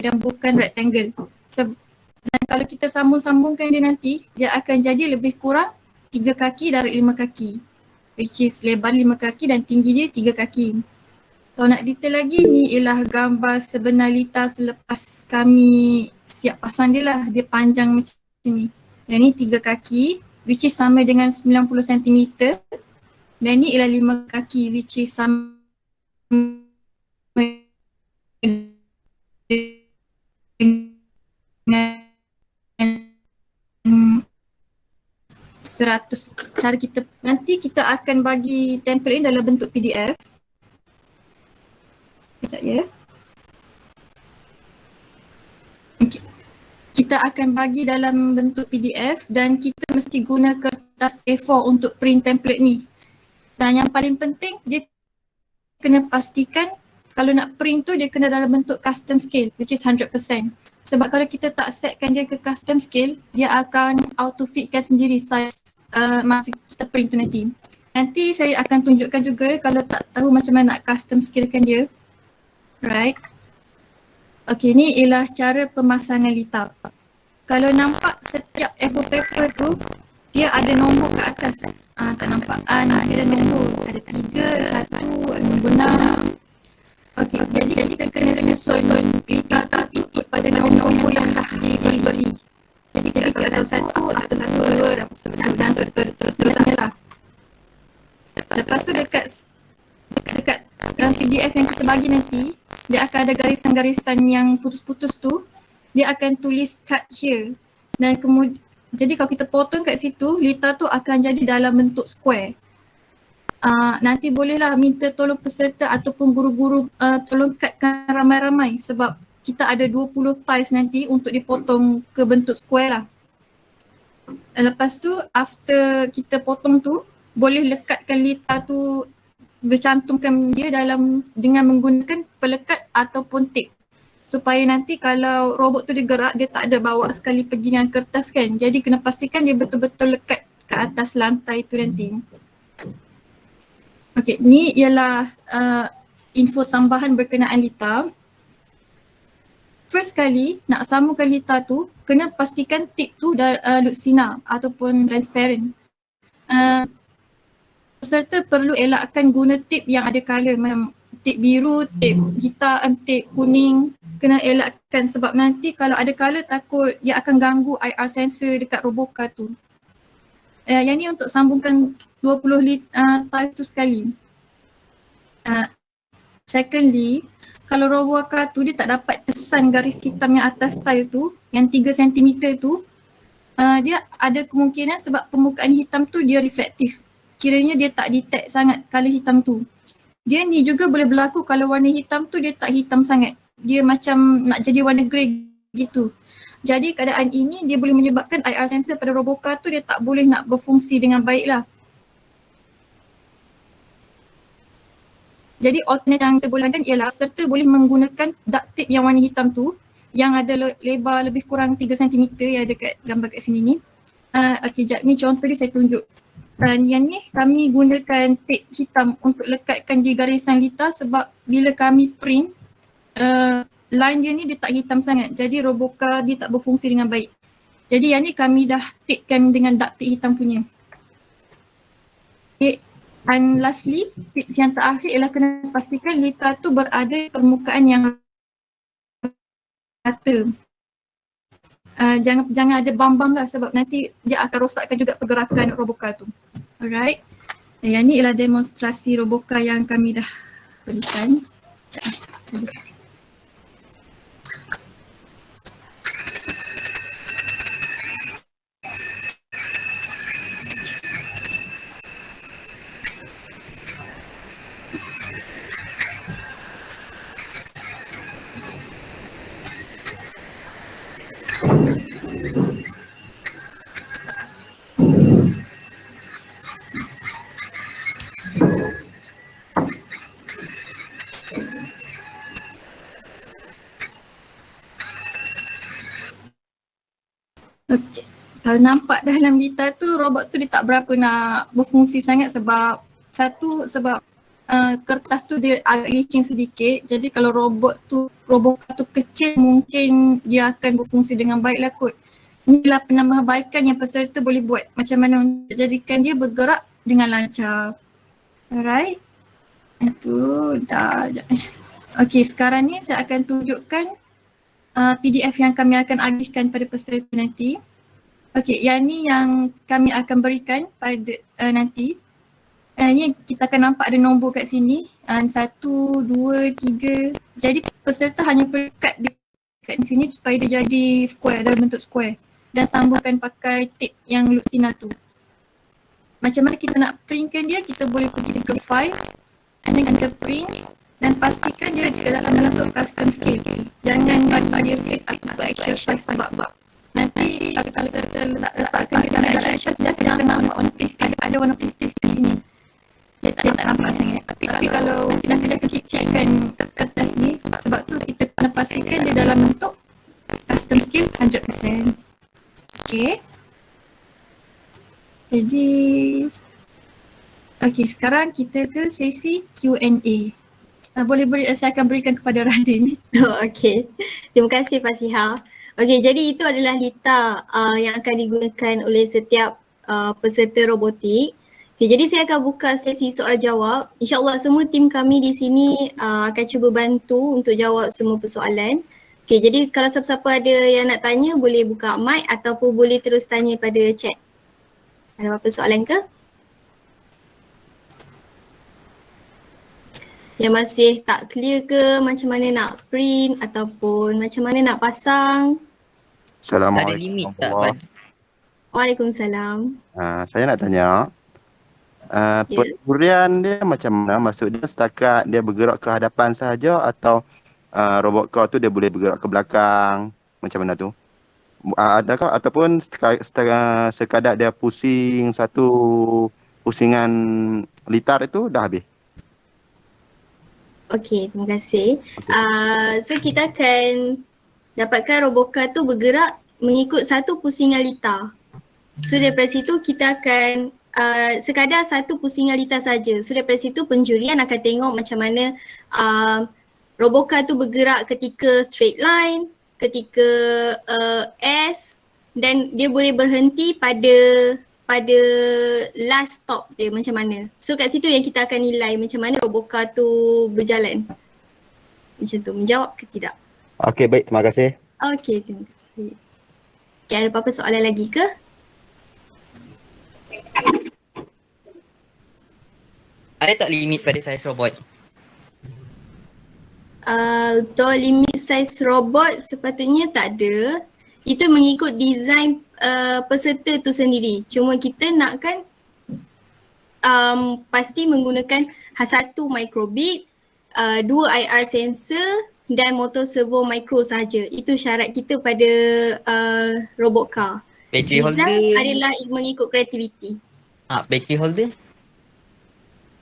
dan bukan rectangle. Dan kalau kita sambung-sambungkan dia nanti, dia akan jadi lebih kurang 3 kaki darab 5 kaki. Which is lebar 5 kaki dan tinggi dia 3 kaki. Kalau nak detail lagi, ni ialah gambar sebenar lita selepas kami siap pasang dia lah. Dia panjang macam ni. Dan ni 3 kaki which is sama dengan 90 cm. Dan ni ialah 5 kaki which is sama dengan 100. Cara kita nanti kita akan bagi template ini dalam bentuk PDF. Sekejap ya. Okay. Kita akan bagi dalam bentuk PDF dan kita mesti guna kertas A4 untuk print template ni. Dan yang paling penting dia kena pastikan kalau nak print tu dia kena dalam bentuk custom scale which is 100%. Sebab kalau kita tak setkan dia ke custom scale, dia akan auto fitkan sendiri size masa kita print tu nanti. Nanti saya akan tunjukkan juga kalau tak tahu macam mana nak custom scalekan dia. Right. Okay, ni ialah cara pemasangan litar. Kalau nampak setiap A4 paper tu, dia ada nombor kat atas. Tak nampak. Dia ada nombor. Ada 3, 1, nombor 6. Okay, jadi kita kena susun litar tu ikut pada nombor yang dah diberi. Jadi kita ada 1, atau 2, dan seterusnya lah. Lepas tu dekat PDF yang kita bagi nanti, dia akan ada garisan-garisan yang putus-putus tu, dia akan tulis cut here. Dan kemudian, jadi kalau kita potong kat situ, litar tu akan jadi dalam bentuk square. Nanti bolehlah minta tolong peserta ataupun guru-guru tolong cutkan ramai-ramai sebab kita ada 20 tiles nanti untuk dipotong ke bentuk square lah. Lepas tu, after kita potong tu, boleh lekatkan litar tu, bercantumkan dia dalam dengan menggunakan pelekat ataupun tape. Supaya nanti kalau robot tu dia gerak, dia tak ada bawa sekali pergi dengan kertas kan. Jadi kena pastikan dia betul-betul lekat ke atas lantai tu nanti. Okay, ni ialah info tambahan berkenaan litar. First kali nak sambungkan litar tu, kena pastikan tip tu lutsina ataupun transparent. Peserta perlu elakkan guna tip yang ada colour, macam tip biru, tip hitam, tip kuning. Kena elakkan sebab nanti kalau ada colour takut dia akan ganggu IR sensor dekat Roboca tu. Yang ni untuk sambungkan 20 tiles tu sekali. Secondly, kalau Roboca tu dia tak dapat kesan garis hitam yang atas tile tu, yang 3 cm tu, dia ada kemungkinan sebab permukaan hitam tu dia reflektif. Kiranya dia tak detect sangat colour hitam tu. Dia ni juga boleh berlaku kalau warna hitam tu dia tak hitam sangat. Dia macam nak jadi warna grey gitu. Jadi keadaan ini dia boleh menyebabkan IR sensor pada Roboca tu dia tak boleh nak berfungsi dengan baik lah. Jadi alternate yang kita boleh lakukan ialah serta boleh menggunakan duct tape yang warna hitam tu yang ada lebar lebih kurang 3 cm yang ada kat gambar kat sini ni. Okay, jap ni contoh dia saya tunjuk. Dan yang ni kami gunakan tape hitam untuk lekatkan di garisan litar sebab bila kami print, line dia ni dia tak hitam sangat. Jadi Roboca dia tak berfungsi dengan baik. Jadi yang ni kami dah tapekan dengan duct tape hitam punya. Okay. And lastly, tips yang terakhir ialah kena pastikan litar tu berada di permukaan yang rata. Jangan ada bambang lah sebab nanti dia akan rosakkan juga pergerakan Roboca tu. Alright. Yang ni ialah demonstrasi Roboca yang kami dah berikan. Okay. Kalau nampak dalam litar tu, robot tu dia tak berapa nak berfungsi sangat sebab satu sebab kertas tu dia agak licin sedikit. Jadi kalau robot tu kecil, mungkin dia akan berfungsi dengan baik lah kot. Inilah penambahbaikan yang peserta boleh buat. Macam mana untuk jadikan dia bergerak dengan lancar. Alright. Itu dah. Okay, sekarang ni saya akan tunjukkan PDF yang kami akan agihkan pada peserta nanti. Okey, yang ni yang kami akan berikan pada nanti. Ni kita akan nampak ada nombor kat sini. 1, 2, 3. Jadi peserta hanya perlu cut dekat sini supaya dia jadi square, dalam bentuk square. Dan sambungkan pakai tape yang Luxina tu. Macam mana kita nak printkan dia, kita boleh pergi ke file and then kita print dan pastikan dia dalam bentuk custom scale. Jangan bagi dia fit atau exercise sebab nanti kalau kita letakkan dia dalam exercise, dia jangan nampak warna putih. Ada warna putih di sini. Dia tak nampak sangat. Tapi kalau nanti dah kecil-kecilkan kertas ni, sebab tu kita kena pastikan dia dalam bentuk custom scale 100%. Okay. Jadi, okay, sekarang kita ke sesi Q&A. Saya akan berikan kepada Radin. Okay, terima kasih Fasiha. Okay, jadi itu adalah lita yang akan digunakan oleh setiap peserta robotik. Okay, jadi saya akan buka sesi soal jawab. InsyaAllah semua tim kami di sini akan cuba bantu untuk jawab semua persoalan. Okay, jadi kalau siapa-siapa ada yang nak tanya boleh buka mic ataupun boleh terus tanya pada chat. Ada apa-apa soalan ke? Yang masih tak clear ke macam mana nak print ataupun macam mana nak pasang? Assalamualaikum. Ada limit tak? Waalaikumsalam. Saya nak tanya, pendurian dia macam mana? Maksudnya setakat dia bergerak ke hadapan sahaja atau robot car tu dia boleh bergerak ke belakang? Macam mana tu? Adakah ataupun sekadar dia pusing satu pusingan litar itu dah habis? Okey, terima kasih. So kita akan dapatkan robot car tu bergerak mengikut satu pusingan litar. So daripada situ kita akan sekadar satu pusingan litar saja. So daripada situ penjurian akan tengok macam mana robot car tu bergerak ketika straight line, ketika S, dan dia boleh berhenti pada last stop dia macam mana. So kat situ yang kita akan nilai macam mana robot car tu berjalan. Macam tu, menjawab ke tidak? Okey, baik, terima kasih. Okey, terima kasih. Okay, ada apa-apa soalan lagi ke? Ada tak limit pada saiz robot? Untuk limit saiz robot sepatutnya tak ada. Itu mengikut design peserta tu sendiri. Cuma kita nakkan pasti menggunakan H1 microbit, 2 IR sensor dan motor servo micro sahaja. Itu syarat kita pada robot car. Battery design holder adalah mengikut kreativiti. Battery holder?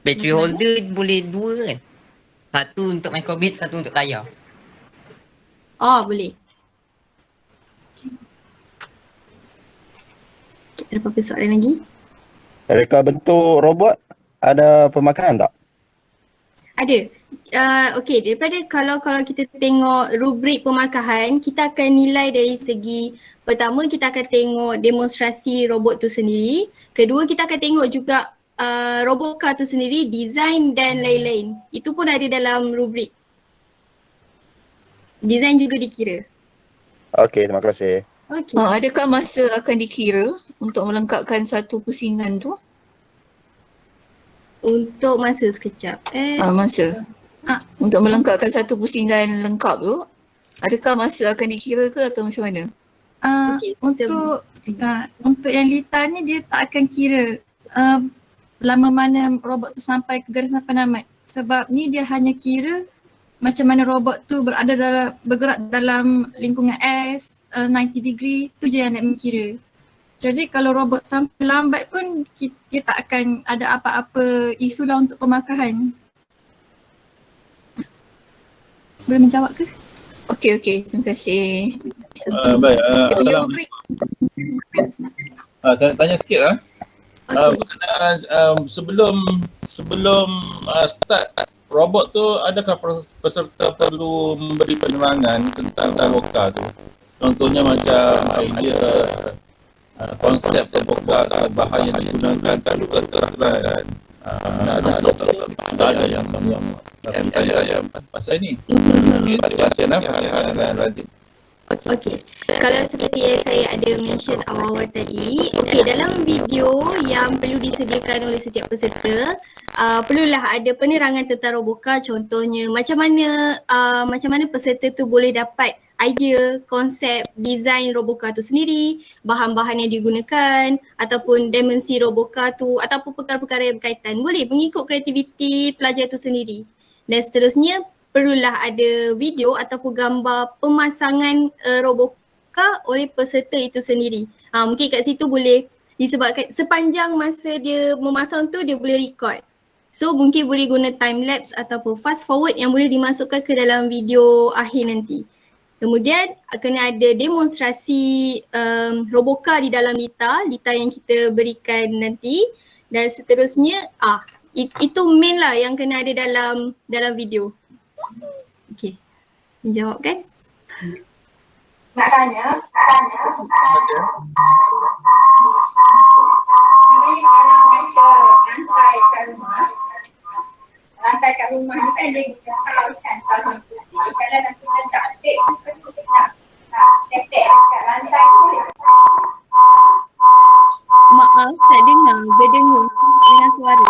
Battery Macam holder boleh dua kan? Satu untuk microbit, satu untuk tayar. Oh, boleh. Ada apa-apa soalan lagi? Reka bentuk robot ada pemakaian tak? Ada. Okey, daripada kalau kita tengok rubrik pemarkahan, kita akan nilai dari segi pertama kita akan tengok demonstrasi robot tu sendiri. Kedua kita akan tengok juga robot car tu sendiri, design dan lain-lain. Itu pun ada dalam rubrik. Design juga dikira. Okey, terima kasih. Okey. Adakah masa akan dikira untuk melengkapkan satu pusingan tu? Untuk masa sekejap. Masa. Untuk melengkapkan satu pusingan lengkap tu, adakah masa akan dikira ke atau macam mana? Okey, Untuk yang litar ni dia tak akan kira lama mana robot tu sampai ke garisan penamat. Sebab ni dia hanya kira macam mana robot tu bergerak dalam lingkungan S, 90 degree, tu je yang nak kira. Jadi kalau robot sampai lambat pun dia tak akan ada apa-apa isu lah untuk pemarkahan. Boleh menjawab ke? Okey, terima kasih. Baik, saya nak tanya sikit lah. Berkenaan sebelum start robot tu, adakah peserta perlu memberi penerangan tentang roboka tu? Contohnya macam idea, konsep roboka, bahan yang digunakan, perlu keterangan. Ada yang tanya pasal ni. Terima kasih dan Radin. Okey. Kalau seperti yang saya ada mention awal-awal tadi, dalam video yang perlu disediakan oleh setiap peserta, perlulah ada penerangan tentang roboka, contohnya macam mana peserta tu boleh dapat idea, konsep, design roboka tu sendiri, bahan-bahan yang digunakan ataupun dimensi roboka tu ataupun perkara-perkara yang berkaitan. Boleh mengikut kreativiti pelajar tu sendiri. Dan seterusnya perlulah ada video ataupun gambar pemasangan roboka oleh peserta itu sendiri. Mungkin kat situ boleh disebabkan sepanjang masa dia memasang tu dia boleh record. So mungkin boleh guna time lapse ataupun fast forward yang boleh dimasukkan ke dalam video akhir nanti. Kemudian kena ada demonstrasi roboka di dalam lita yang kita berikan nanti, dan seterusnya itu main lah yang kena ada dalam video. Okey, menjawab kan? Nak tanya. Sebenarnya kalau kita lantai kat rumah ni kan dia tahu kan kalau nak kita cantik kita nak lecek kat lantai tu. Maaf, tak dengar, berdengung dengan suara.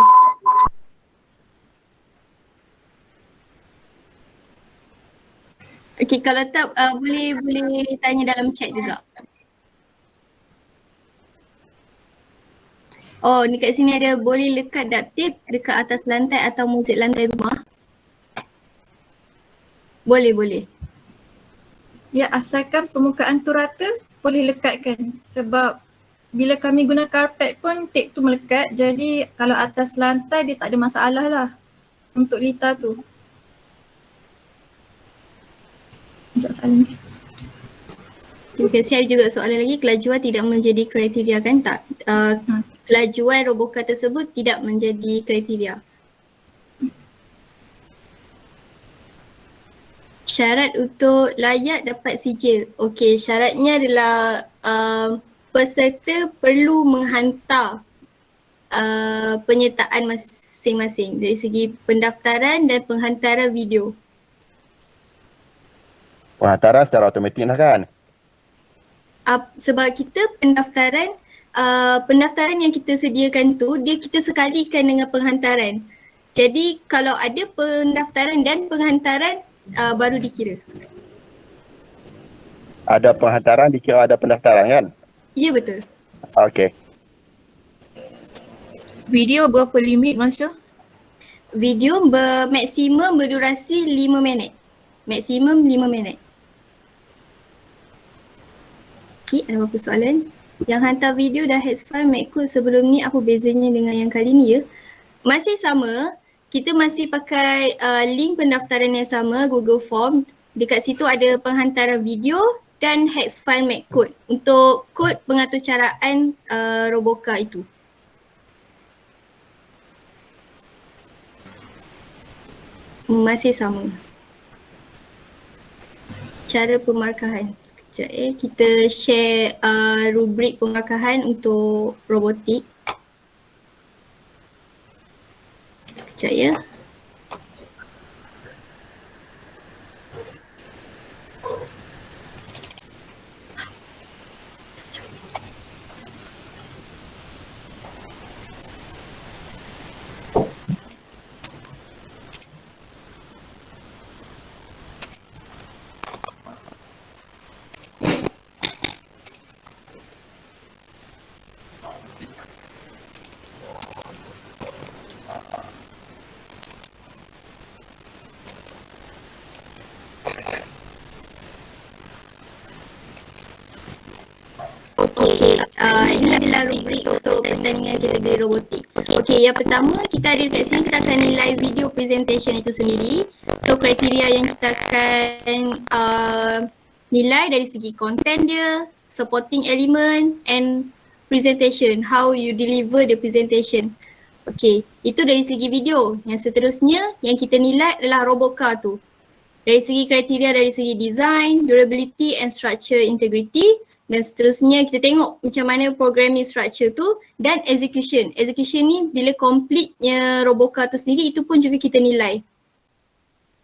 Okey, kalau tak boleh tanya dalam chat juga. Oh, ni kat sini ada boleh lekat duct tape dekat atas lantai atau mozaik lantai rumah. Boleh. Ya, asalkan permukaan tu rata boleh lekatkan, sebab bila kami guna karpet pun tape tu melekat, jadi kalau atas lantai dia tak ada masalah lah untuk lita tu. Sekejap soalan ni. Terima kasih. Ada juga soalan lagi, kelajuan tidak menjadi kriteria kan? Tak. Kelajuan roboka tersebut tidak menjadi kriteria. Syarat untuk layak dapat sijil. Okey, syaratnya adalah peserta perlu menghantar penyertaan masing-masing dari segi pendaftaran dan penghantaran video. Penghantaran secara automatik lah kan? Sebab kita pendaftaran yang kita sediakan tu kita sekalikan dengan penghantaran. Jadi kalau ada pendaftaran dan penghantaran baru dikira. Ada penghantaran dikira ada pendaftaran kan? Ya, betul. Okey. Video berapa limit masa? Video maksimum berdurasi 5 minit. Maksimum 5 minit. Okey, ada berapa soalan? Yang hantar video dan hex file MacCode sebelum ni apa bezanya dengan yang kali ni ya? Masih sama, kita masih pakai link pendaftaran yang sama, Google Form. Dekat situ ada penghantaran video dan hex file MacCode untuk kod pengaturcaraan roboka itu. Masih sama. Cara pemarkahan. Sekejap kita share rubrik pemarkahan untuk robotik. Sekejap ya. Ini adalah rubrik untuk pertandingan kategori robotik. Okey, yang pertama kita ada kat sini, kita akan nilai video presentation itu sendiri. So kriteria yang kita akan nilai dari segi content dia, supporting element and presentation, how you deliver the presentation. Okay, itu dari segi video. Yang seterusnya yang kita nilai adalah robot car tu. Dari segi kriteria, dari segi design, durability and structure integrity, dan seterusnya kita tengok macam mana programming structure tu, dan execution. Execution ni bila complete-nya robot car tu sendiri, itu pun juga kita nilai.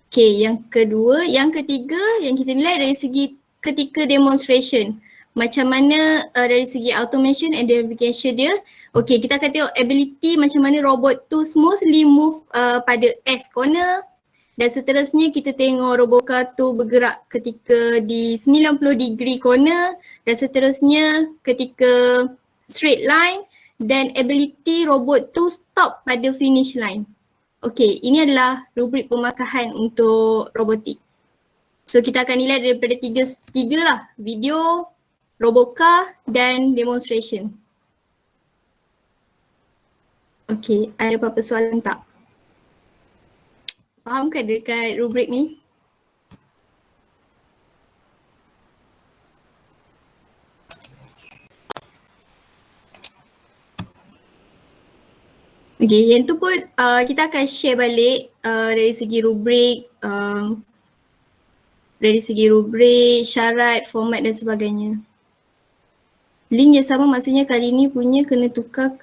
Okay, yang kedua, yang ketiga yang kita nilai dari segi ketika demonstration. Macam mana dari segi automation and verification dia. Okay, kita akan tengok ability macam mana robot tu smoothly move pada S corner. Dan seterusnya kita tengok robot car tu bergerak ketika di 90 degree corner. Dan seterusnya ketika straight line. Dan ability robot tu stop pada finish line. Okay, ini adalah rubrik pemakahan untuk robotik. So kita akan nilai daripada tiga lah. Video, robot car dan demonstration. Okay, ada apa-apa soalan tak? Faham ke dekat rubrik ni? Okay, yang tu pun kita akan share balik dari segi rubrik, syarat, format dan sebagainya. Link yang sama maksudnya kali ni punya kena tukar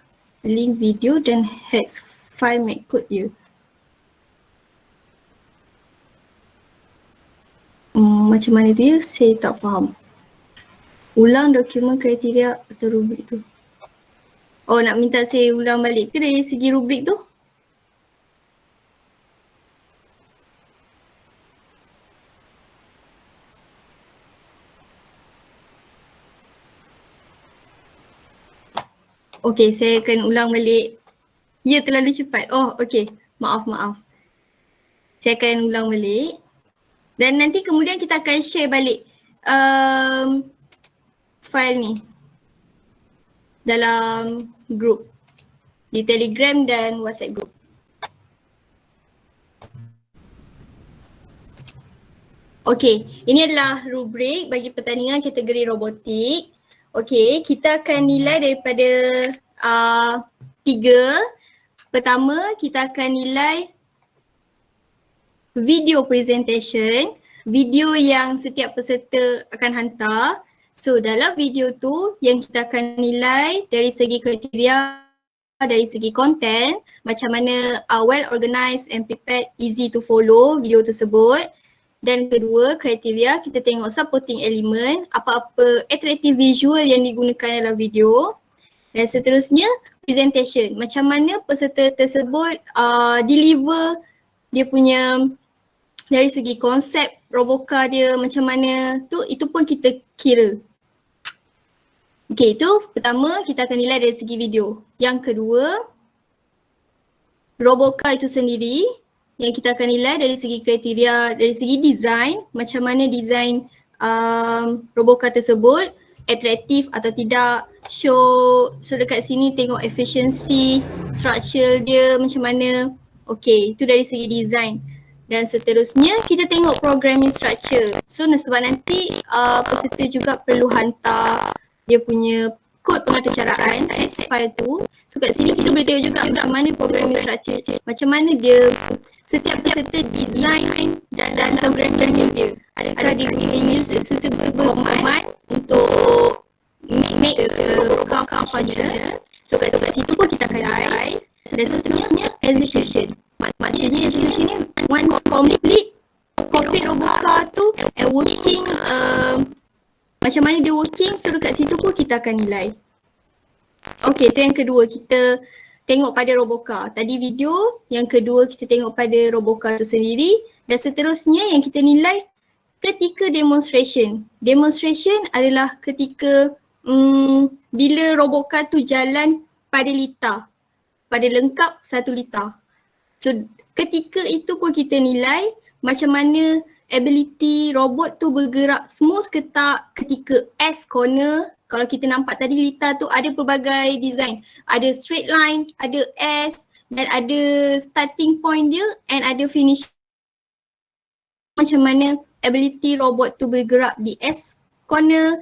link video dan hex file MacCode je. Macam mana dia? Saya tak faham. Ulang dokumen kriteria atau rubrik tu. Oh, nak minta saya ulang balik ke dari segi rubrik tu? Okay, saya akan ulang balik. Ya, terlalu cepat. Oh, okay. Maaf. Saya akan ulang balik. Dan nanti kemudian kita akan share balik file ni dalam group di Telegram dan WhatsApp group. Okay, ini adalah rubrik bagi pertandingan kategori robotik. Okay, kita akan nilai daripada 3. Pertama, kita akan nilai video presentation, video yang setiap peserta akan hantar. So dalam video tu yang kita akan nilai dari segi kriteria, dari segi content, macam mana well organized and prepared, easy to follow video tersebut. Dan kedua, kriteria kita tengok supporting element, apa-apa attractive visual yang digunakan dalam video. Dan seterusnya, presentation. Macam mana peserta tersebut deliver dia punya dari segi konsep robot car dia macam mana tu, itu pun kita kira. Okay, itu pertama kita akan nilai dari segi video. Yang kedua, robot car itu sendiri yang kita akan nilai dari segi kriteria, dari segi design, macam mana design robot car tersebut, atraktif atau tidak, so dekat sini tengok efficiency, structure dia macam mana. Okay, itu dari segi design. Dan seterusnya kita tengok programming structure. So sebab nanti peserta juga perlu hantar dia punya kod pengaturcaraan text file tu. So kat sini kita boleh tengok juga macam mana programming structure, macam mana dia setiap peserta design dalam programming dia. Adakah dia boleh use a suitable command untuk make the program functional. So kat situ pun kita akan nilai. Dan seterusnya execution. Maksudnya execution ni once complete robot car tu and working, macam mana dia working, so dekat situ pun kita akan nilai. Okay, tu yang kedua, kita tengok pada robot car. Tadi video, yang kedua kita tengok pada robot car tu sendiri. Dan seterusnya yang kita nilai ketika demonstration. Demonstration adalah ketika bila robot car tu jalan pada litar, pada lengkap 1 litar. So ketika itu pun kita nilai macam mana ability robot tu bergerak smooth ke tak ketika S corner. Kalau kita nampak tadi litar tu ada pelbagai design. Ada straight line, ada S dan ada starting point dia and ada finish. Macam mana ability robot tu bergerak di S corner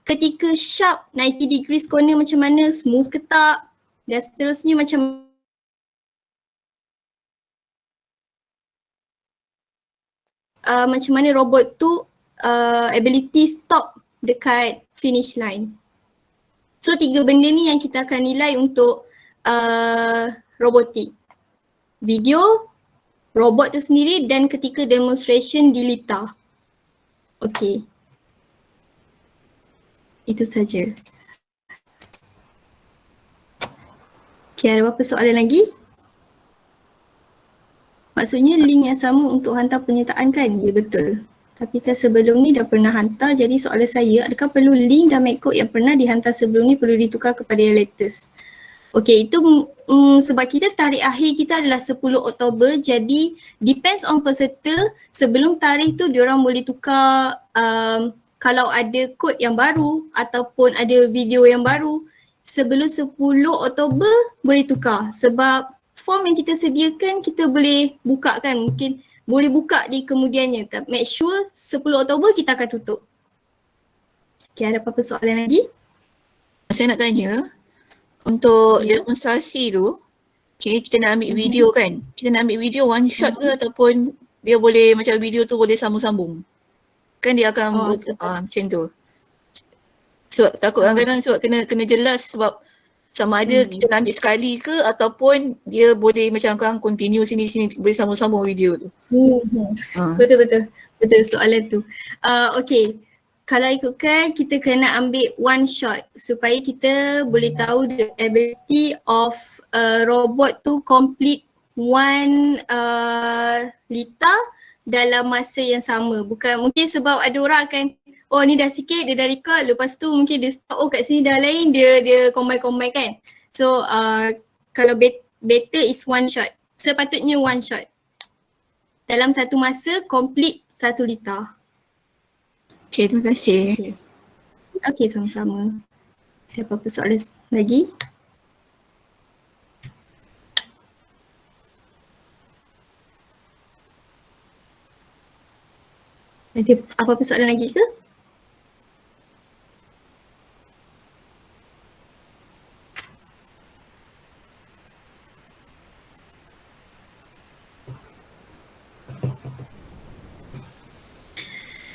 ketika sharp 90 degrees corner macam mana, smooth ke tak, dan seterusnya macam macam mana robot tu ability stop dekat finish line. So 3 benda ni yang kita akan nilai untuk robotik. Video, robot tu sendiri dan ketika demonstration di LITA. Okay. Itu saja. Okay, ada apa soalan lagi? Maksudnya link yang sama untuk hantar penyertaan kan? Ya betul. Tapi kan sebelum ni dah pernah hantar, jadi soalan saya, adakah perlu link dan make code yang pernah dihantar sebelum ni perlu ditukar kepada yang latest? Okay, itu sebab kita tarikh akhir kita adalah 10 Oktober, jadi depends on peserta. Sebelum tarikh tu diorang boleh tukar kalau ada kod yang baru ataupun ada video yang baru. Sebelum 10 Oktober boleh tukar sebab form yang kita sediakan kita boleh buka kan, mungkin boleh buka di kemudiannya. Make sure 10 Oktober kita akan tutup. Okay, ada apa-apa soalan lagi? Saya nak tanya, untuk demonstrasi tu, okay, kita nak ambil video kan? Kita nak ambil video one shot ke ataupun dia boleh macam video tu boleh sambung-sambung? Kan dia akan macam tu. Sebab takut kadang-kadang sebab kena jelas sebab sama ada kita nak ambil sekali ke ataupun dia boleh macam kan continue sini-sini boleh sambung-sambung video tu. Betul-betul. Betul soalan tu. Okay. Kalau ikutkan kita kena ambil one shot supaya kita boleh tahu the ability of robot tu complete one LITA dalam masa yang sama. Bukan mungkin sebab ada orang akan oh ni dah sikit dia dah record, lepas tu mungkin dia stop, oh kat sini dah lain, dia combine kan. So kalau better is one shot. Sepatutnya one shot. Dalam satu masa complete satu LITA. Okay, terima kasih. Okay, sama-sama. Ada apa-apa soalan lagi? Ada apa-apa soalan lagi ke?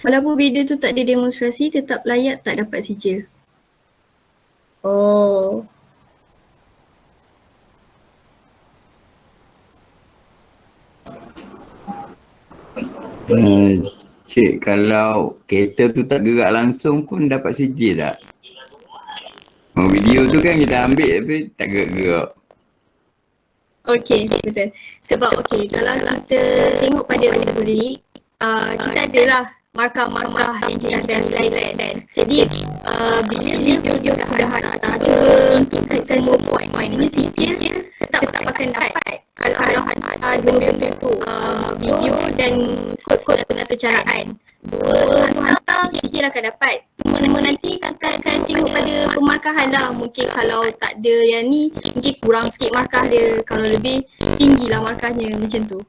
Walaupun video tu tak ada demonstrasi, tetap layak tak dapat sijil. Oh. Cik, kalau kereta tu tak gerak langsung pun dapat sijil tak? Video tu kan kita ambil tapi tak gerak-gerak. Okay, betul. Sebab okay, kalau kita tengok pada rubric, kita adalah markah-markah yang kita dah nilai kan. Jadi bila video dah hantar, cuba inputkan semua point-point. Maksudnya sijil tetap akan dapat kalau hantar dua benda tu, video dan kod-kod pengaturcaraan. Dua hantar, sijil akan dapat. Cuma nanti kita akan tengok pada pemarkahan lah. Mungkin kalau tak ada yang ni, mungkin kurang sikit markah dia. Kalau lebih, tinggilah markahnya macam tu.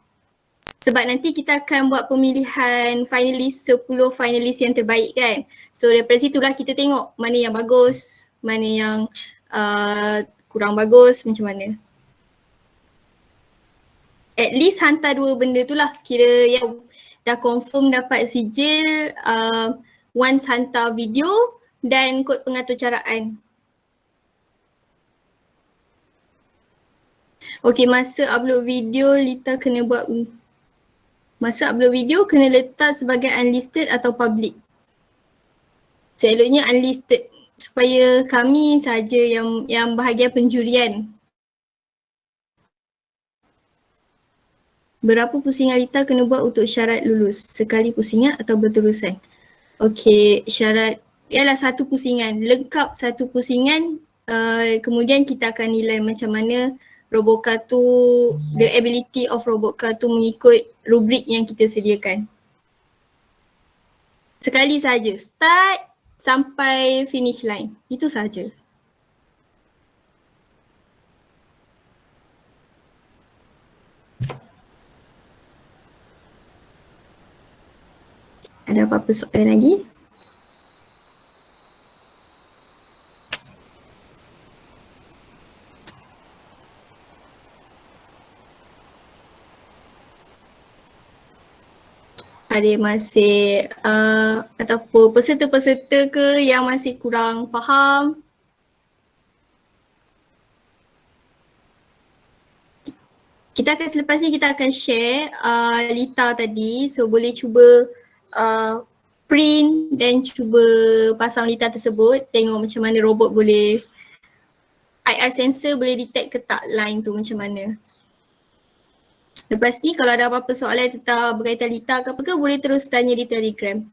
Sebab nanti kita akan buat pemilihan finalis, 10 finalis yang terbaik kan. So daripada situlah kita tengok mana yang bagus, mana yang kurang bagus, macam mana. At least hantar dua benda tu lah. Kira yang dah confirm dapat sijil, once hantar video dan kod pengaturcaraan. Okay, masa upload video LITA kena buat masa upload video kena letak sebagai unlisted atau public. Seloknya unlisted supaya kami saja yang bahagian penjurian. Berapa pusingan LITA kena buat untuk syarat lulus? Sekali pusingan atau berterusan? Okey, syarat ialah satu pusingan, lengkap satu pusingan. Kemudian kita akan nilai macam mana Robocar tu, the ability of Robocar tu mengikut rubrik yang kita sediakan. Sekali saja, start sampai finish line. Itu saja. Ada apa-apa soalan lagi? ada yang masih ataupun peserta-peserta ke yang masih kurang faham. Kita akan selepas ni kita akan share Lita tadi, so boleh cuba print dan cuba pasang Lita tersebut, tengok macam mana robot boleh, IR sensor boleh detect ke tak line tu macam mana. Lepas ni kalau ada apa-apa soalan tentang berkaitan Lita ke apa ke, boleh terus tanya di Telegram.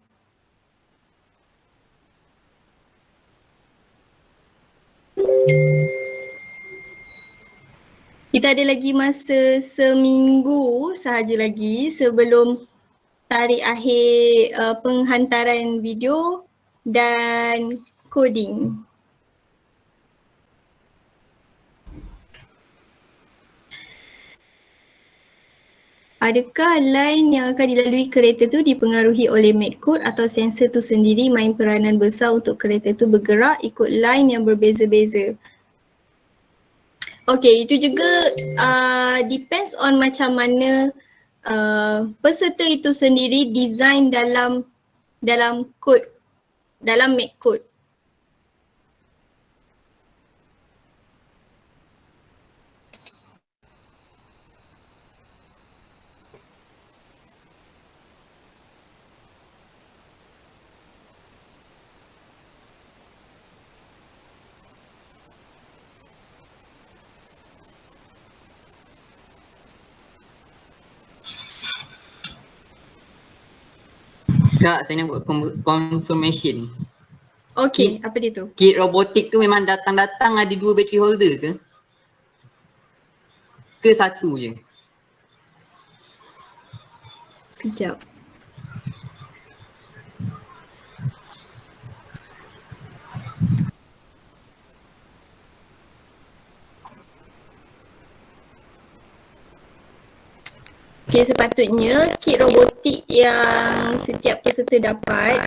Kita ada lagi masa seminggu sahaja lagi sebelum tarikh akhir penghantaran video dan coding. Adakah line yang akan dilalui kereta tu dipengaruhi oleh medcode atau sensor tu sendiri main peranan besar untuk kereta tu bergerak ikut line yang berbeza-beza? Okay, itu juga depends on macam mana peserta itu sendiri design dalam code, dalam medcode. Kak, saya nak buat confirmation. Okay, apa dia tu? Kit robotik tu memang datang-datang ada 2 battery holder ke? Ke satu je? Sekejap. Okay, sepatutnya kit robotik yang setiap peserta dapat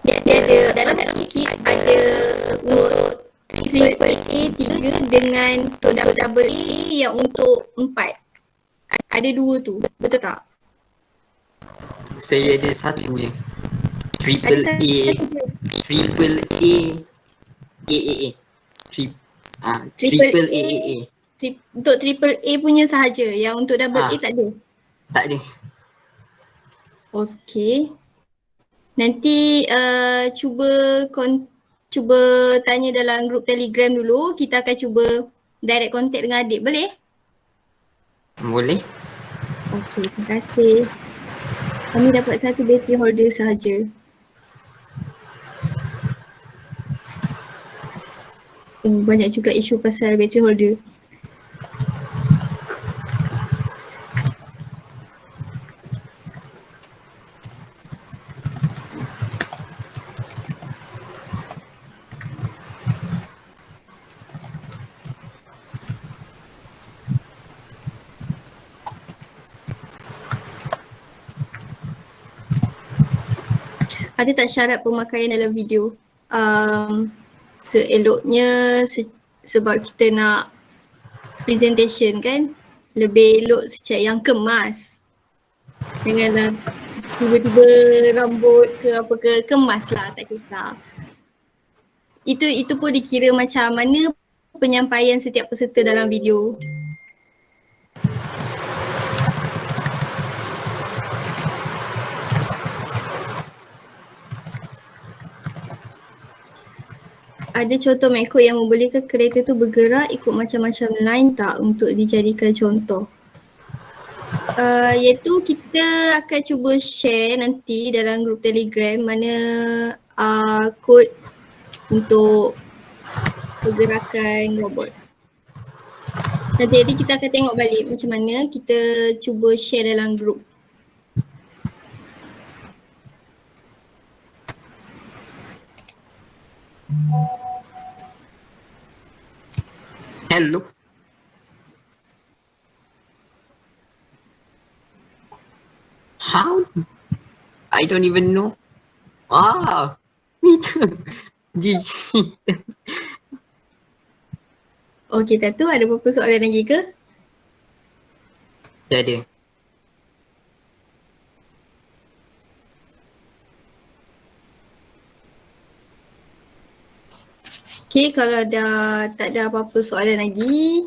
dia ada, dalam kit ada untuk triple A 3 dengan double A yang untuk 4. Ada 2 tu, betul tak? Saya ada satu je. Triple A. Triple A. A. Triple A. Untuk triple A punya sahaja, yang untuk double A tak ada? Tak ada. Okay. Nanti cuba tanya dalam grup Telegram dulu. Kita akan cuba direct contact dengan adik, boleh? Boleh. Okay, terima kasih. Kami dapat satu battery holder sahaja. Banyak juga isu pasal battery holder. Ada tak syarat pemakaian dalam video? Seeloknya sebab kita nak presentation kan, lebih elok secara yang kemas. Janganlah tiba-tiba rambut ke apa ke, kemas lah, tak kisah. Itu pun dikira macam mana penyampaian setiap peserta dalam video. Ada contoh medcode yang membolehkan kereta tu bergerak ikut macam-macam line tak untuk dijadikan contoh? Iaitu kita akan cuba share nanti dalam grup Telegram mana kod untuk pergerakan robot. Nanti kita akan tengok balik macam mana kita cuba share dalam grup. Hello. How? I don't even know. Itu. GG. Okey, Tatu, ada berapa soalan lagi ke? Tak ada. Okey, kalau dah tak ada apa-apa soalan lagi.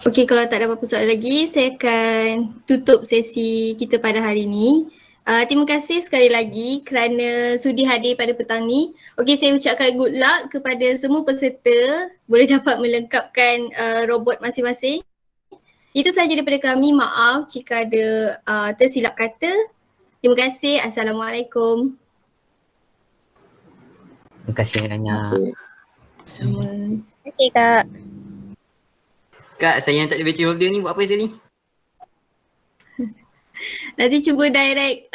Okey, kalau tak ada apa-apa soalan lagi, saya akan tutup sesi kita pada hari ini. Terima kasih sekali lagi kerana sudi hadir pada petang ni. Okey, saya ucapkan good luck kepada semua peserta boleh dapat melengkapkan robot masing-masing. Itu sahaja daripada kami. Maaf jika ada tersilap kata. Terima kasih. Assalamualaikum. Terima kasih banyak. Semua. Okey Kak. Kak, saya yang tak ada battery holder ni buat apa saya ni? Nanti cuba direct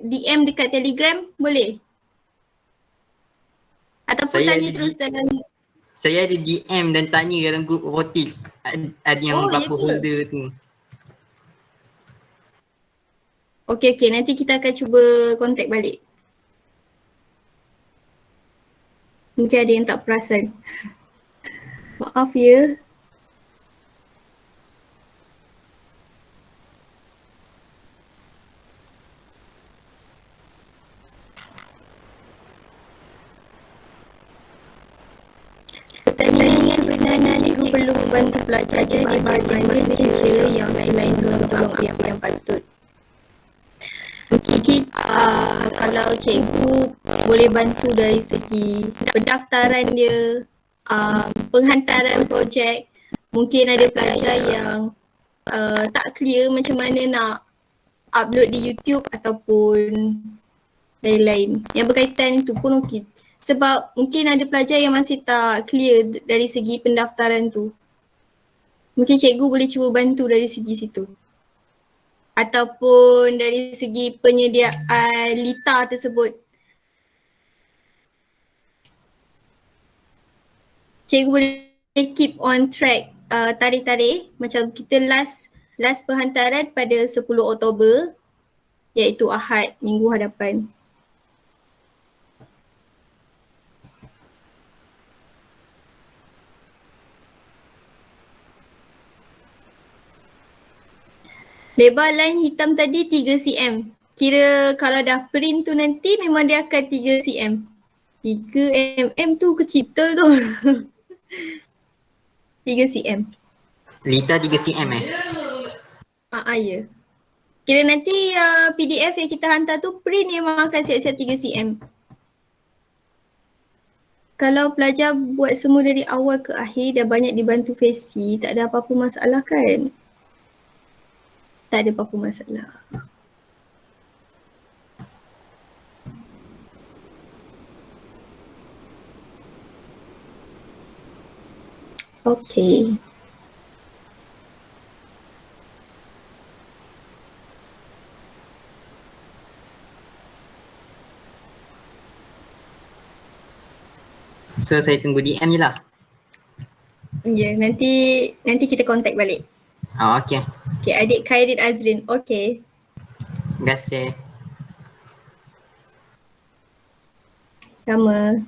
DM dekat Telegram boleh? Ataupun Saya tanya ada terus dalam. Saya ada DM dan tanya dalam grup robotik. Ada yang Oh, ya berapa ke? holder tu. Okey, nanti kita akan cuba contact balik. Mungkin ada yang tak perasan. Maaf ya. Pertanyaan sebenarnya cikgu perlu membantu pelajar di bahagian mana saja yang selain tolong apa yang patut. Mungkin kalau cikgu boleh bantu dari segi pendaftaran dia, penghantaran projek. Mungkin ada pelajar yang tak clear macam mana nak upload di YouTube ataupun lain-lain. Yang berkaitan itu pun okey. Sebab mungkin ada pelajar yang masih tak clear dari segi pendaftaran tu. Mungkin cikgu boleh cuba bantu dari segi situ. Ataupun dari segi penyediaan LITA tersebut. Cikgu boleh keep on track tarikh-tarikh. Macam kita last perhantaran pada 10 Oktober iaitu Ahad minggu hadapan. Lebar line hitam tadi 3 cm. Kira kalau dah print tu nanti memang dia akan 3 cm. 3 mm tu kecil betul tu. 3 cm. Lita 3 cm Ya. Kira nanti PDF yang kita hantar tu print memang akan siap-siap 3 cm. Kalau pelajar buat semua dari awal ke akhir dah banyak dibantu Fesi, tak ada apa-apa masalah kan? Tak ada apa-apa masalah. Okay. So saya tunggu DM je lah. Ya, nanti kita contact balik. Okay. Okay, adik Khairin Azrin. Okay. Terima kasih. Sama.